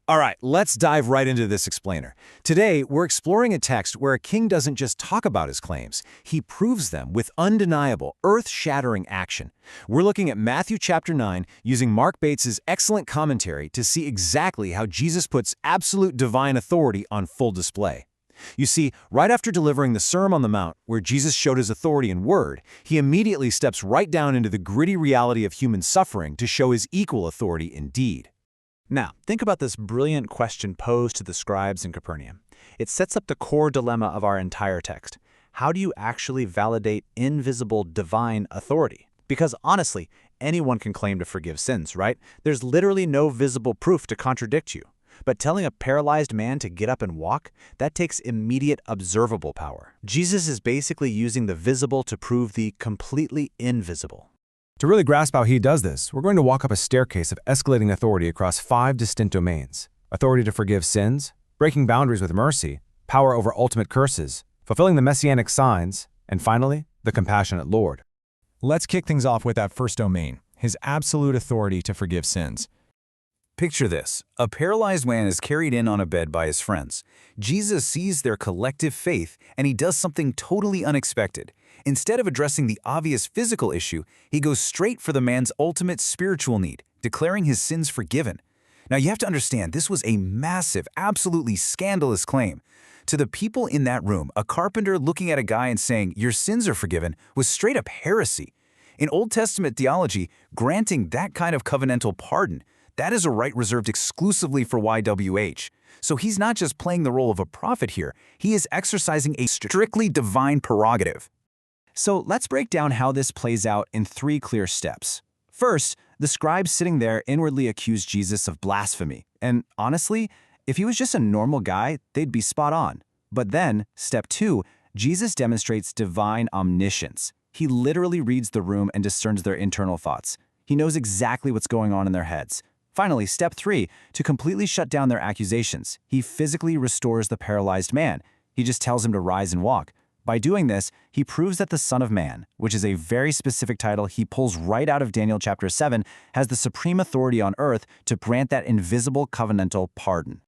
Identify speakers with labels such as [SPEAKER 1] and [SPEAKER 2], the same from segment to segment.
[SPEAKER 1] All right, let's dive right into this explainer. Today, we're exploring a text where a king doesn't just talk about his claims, he proves them with undeniable, earth-shattering action. We're looking at Matthew chapter 9, using Mark Bates's excellent commentary to see exactly how Jesus puts absolute divine authority on full display. You see, right after delivering the Sermon on the Mount, where Jesus showed his authority in word, he immediately steps right down into the gritty reality of human suffering to show his equal authority in deed.
[SPEAKER 2] Now, think about this brilliant question posed to the scribes in Capernaum. It sets up the core dilemma of our entire text. How do you actually validate invisible divine authority? Because honestly, anyone can claim to forgive sins, right? There's literally no visible proof to contradict you. But telling a paralyzed man to get up and walk, that takes immediate observable power. Jesus is basically using the visible to prove the completely invisible.
[SPEAKER 3] To really grasp how he does this, we're going to walk up a staircase of escalating authority across 5 distinct domains: authority to forgive sins, breaking boundaries with mercy, power over ultimate curses, fulfilling the Messianic signs, and finally, the compassionate Lord.
[SPEAKER 4] Let's kick things off with that first domain, his absolute authority to forgive sins.
[SPEAKER 5] Picture this. A paralyzed man is carried in on a bed by his friends. Jesus sees their collective faith, and he does something totally unexpected. Instead of addressing the obvious physical issue, he goes straight for the man's ultimate spiritual need, declaring his sins forgiven. Now, you have to understand, this was a massive, absolutely scandalous claim. To the people in that room, a carpenter looking at a guy and saying, "Your sins are forgiven," was straight up heresy. In Old Testament theology, granting that kind of covenantal pardon, that is a right reserved exclusively for YHWH. So he's not just playing the role of a prophet here, he is exercising a strictly divine prerogative.
[SPEAKER 1] So let's break down how this plays out in 3 clear steps. First, the scribes sitting there inwardly accuse Jesus of blasphemy. And honestly, if he was just a normal guy, they'd be spot on. But then, step 2, Jesus demonstrates divine omniscience. He literally reads the room and discerns their internal thoughts. He knows exactly what's going on in their heads. Finally, step 3, to completely shut down their accusations, he physically restores the paralyzed man. He just tells him to rise and walk. By doing this, he proves that the Son of Man, which is a very specific title he pulls right out of Daniel chapter 7, has the supreme authority on earth to grant that invisible covenantal pardon.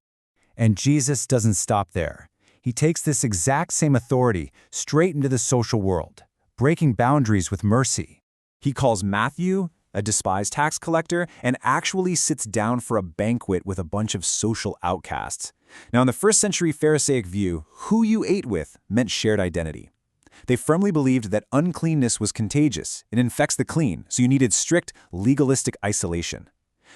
[SPEAKER 3] And Jesus doesn't stop there. He takes this exact same authority straight into the social world, breaking boundaries with mercy.
[SPEAKER 1] He calls Matthew a despised tax collector, and actually sits down for a banquet with a bunch of social outcasts. Now, in the first century Pharisaic view, who you ate with meant shared identity. They firmly believed that uncleanness was contagious. It infects the clean, so you needed strict, legalistic isolation.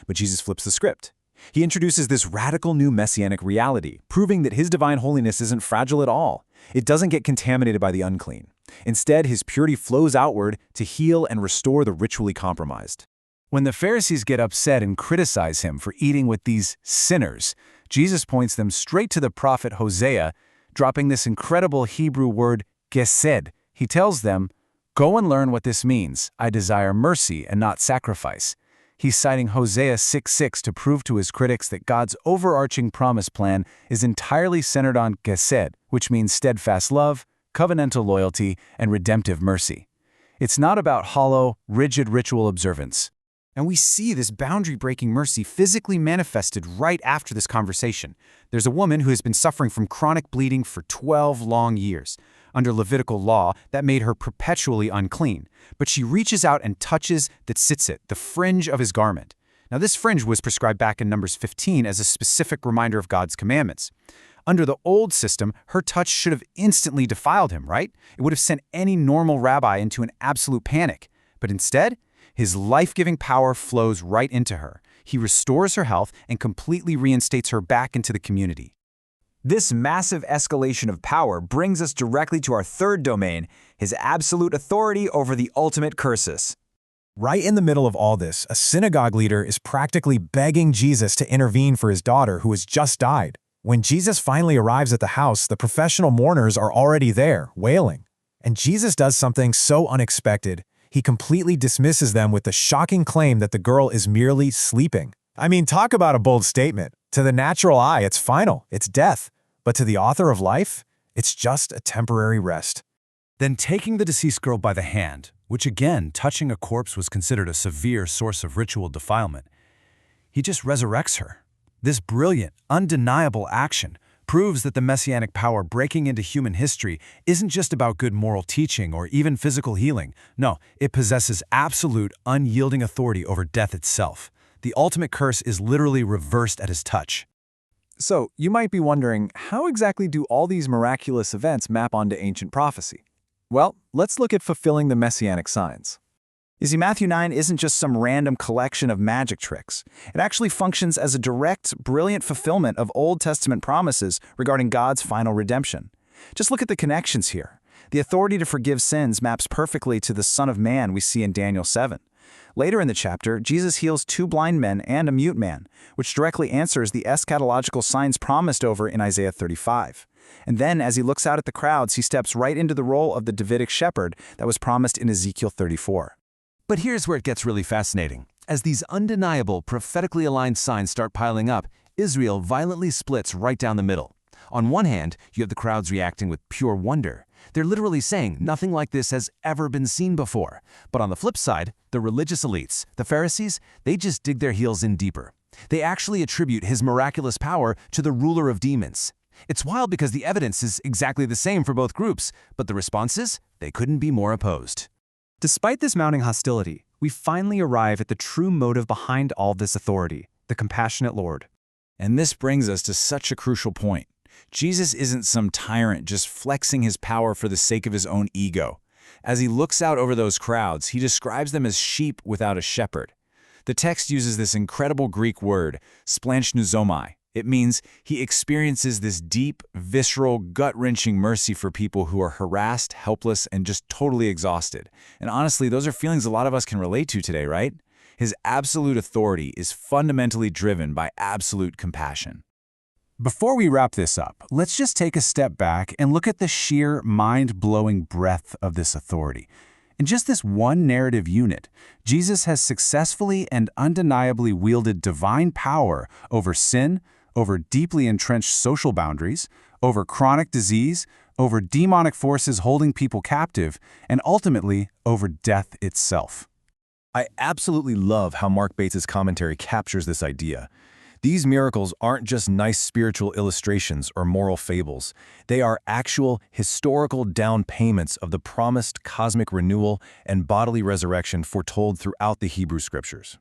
[SPEAKER 1] But Jesus flips the script. He introduces this radical new messianic reality, proving that his divine holiness isn't fragile at all. It doesn't get contaminated by the unclean. Instead, his purity flows outward to heal and restore the ritually compromised. When the Pharisees get upset and criticize him for eating with these sinners, Jesus points them straight to the prophet Hosea, dropping this incredible Hebrew word, gesed. He tells them, "Go and learn what this means. I desire mercy and not sacrifice." He's citing Hosea 6:6 to prove to his critics that God's overarching promise plan is entirely centered on gesed, which means steadfast love, covenantal loyalty, and redemptive mercy. It's not about hollow, rigid ritual observance. And we see this boundary-breaking mercy physically manifested right after this conversation. There's a woman who has been suffering from chronic bleeding for 12 long years. Under Levitical law, that made her perpetually unclean. But she reaches out and touches the tzitzit, the fringe of his garment. Now, this fringe was prescribed back in Numbers 15 as a specific reminder of God's commandments. Under the old system, her touch should have instantly defiled him, right? It would have sent any normal rabbi into an absolute panic. But instead, his life-giving power flows right into her. He restores her health and completely reinstates her back into the community. This massive escalation of power brings us directly to our third domain, his absolute authority over the ultimate curses.
[SPEAKER 4] Right in the middle of all this, a synagogue leader is practically begging Jesus to intervene for his daughter who has just died. When Jesus finally arrives at the house, the professional mourners are already there, wailing. And Jesus does something so unexpected. He completely dismisses them with the shocking claim that the girl is merely sleeping. I mean, talk about a bold statement. To the natural eye, it's final, it's death. But to the author of life, it's just a temporary rest.
[SPEAKER 3] Then taking the deceased girl by the hand, which again, touching a corpse was considered a severe source of ritual defilement, he just resurrects her.
[SPEAKER 4] This brilliant, undeniable action proves that the Messianic power breaking into human history isn't just about good moral teaching or even physical healing. No, it possesses absolute, unyielding authority over death itself. The ultimate curse is literally reversed at his touch.
[SPEAKER 1] So, you might be wondering, how exactly do all these miraculous events map onto ancient prophecy? Well, let's look at fulfilling the Messianic signs. You see, Matthew 9 isn't just some random collection of magic tricks. It actually functions as a direct, brilliant fulfillment of Old Testament promises regarding God's final redemption. Just look at the connections here. The authority to forgive sins maps perfectly to the Son of Man we see in Daniel 7. Later in the chapter, Jesus heals 2 blind men and a mute man, which directly answers the eschatological signs promised over in Isaiah 35. And then, as he looks out at the crowds, he steps right into the role of the Davidic Shepherd that was promised in Ezekiel 34.
[SPEAKER 3] But here's where it gets really fascinating. As these undeniable, prophetically aligned signs start piling up, Israel violently splits right down the middle. On one hand, you have the crowds reacting with pure wonder. They're literally saying nothing like this has ever been seen before. But on the flip side, the religious elites, the Pharisees, they just dig their heels in deeper. They actually attribute his miraculous power to the ruler of demons. It's wild because the evidence is exactly the same for both groups, but the responses, they couldn't be more opposed.
[SPEAKER 2] Despite this mounting hostility, we finally arrive at the true motive behind all this authority, the compassionate Lord.
[SPEAKER 5] And this brings us to such a crucial point. Jesus isn't some tyrant just flexing his power for the sake of his own ego. As he looks out over those crowds, he describes them as sheep without a shepherd. The text uses this incredible Greek word, splanchnouzomai. It means he experiences this deep, visceral, gut-wrenching mercy for people who are harassed, helpless, and just totally exhausted. And honestly, those are feelings a lot of us can relate to today, right? His absolute authority is fundamentally driven by absolute compassion.
[SPEAKER 4] Before we wrap this up, let's just take a step back and look at the sheer mind-blowing breadth of this authority. In just this one narrative unit, Jesus has successfully and undeniably wielded divine power over sin, over deeply entrenched social boundaries, over chronic disease, over demonic forces holding people captive, and ultimately over death itself.
[SPEAKER 6] I absolutely love how Mark Bates's commentary captures this idea. These miracles aren't just nice spiritual illustrations or moral fables. They are actual, historical down payments of the promised cosmic renewal and bodily resurrection foretold throughout the Hebrew Scriptures.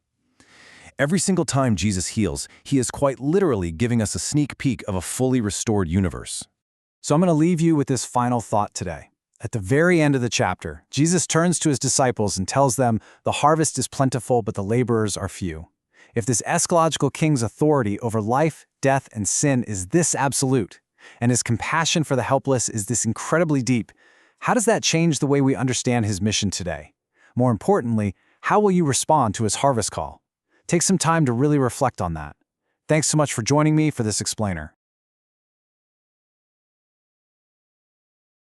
[SPEAKER 6] Every single time Jesus heals, he is quite literally giving us a sneak peek of a fully restored universe.
[SPEAKER 1] So I'm going to leave you with this final thought today. At the very end of the chapter, Jesus turns to his disciples and tells them, "The harvest is plentiful, but the laborers are few." If this eschatological king's authority over life, death, and sin is this absolute, and his compassion for the helpless is this incredibly deep, how does that change the way we understand his mission today? More importantly, how will you respond to his harvest call? Take some time to really reflect on that. Thanks so much for joining me for this explainer.